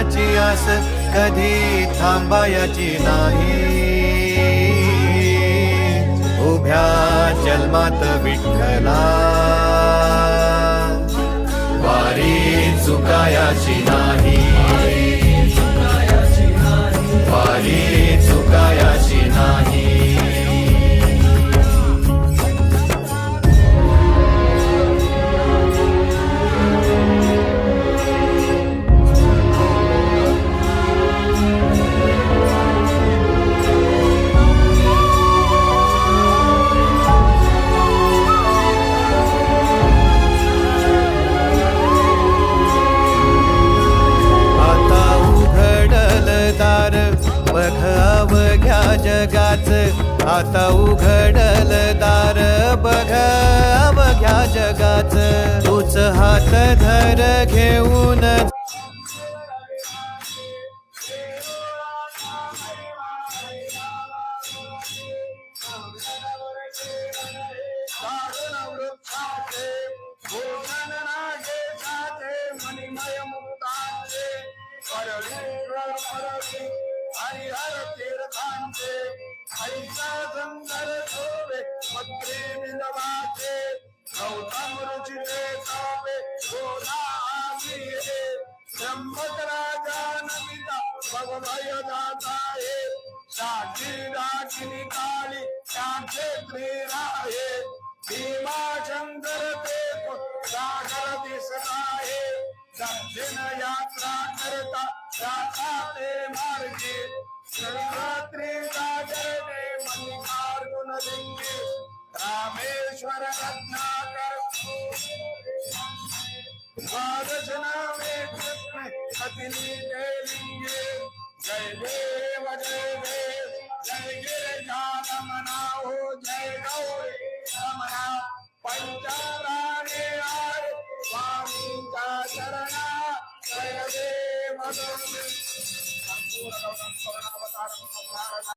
देवाची आस कधी थांबायची नाही. उभ्या जन्मात विठ्ठला वारी चुकायाची नाही. वारी चुकायाची नाही. बघ अवघ्या जगाच, आता उघडल दार बघ अवघ्या जगाच. तूच हात धर घेऊन हरिहर तीर्थांचे ऐसा सुंदर शोभे पत्रे बिंदवाचे. गौतम रुचिते कावे गोदाविये. त्र्यंबक राजा नमिता भगवय दाता हे. साक्षी दाक्षिणी काळी त्याचे त्रिराहे. भीमाशंकर ते सागर दिसत आहे. दक्षिण यात्रा करता जाता ते मार्गे. सर्वत्री जागरणे मल्लिकार्जुन लिंगे. रामेश्वर रत्नाकर द्वादश नामे कृष्ण अतिनीते लिंगे. जय देव जय देव जय गिरिजानमना हो. जय गौरी रमणा पंचराणे आरे स्वामींच्या चरणा. जय देव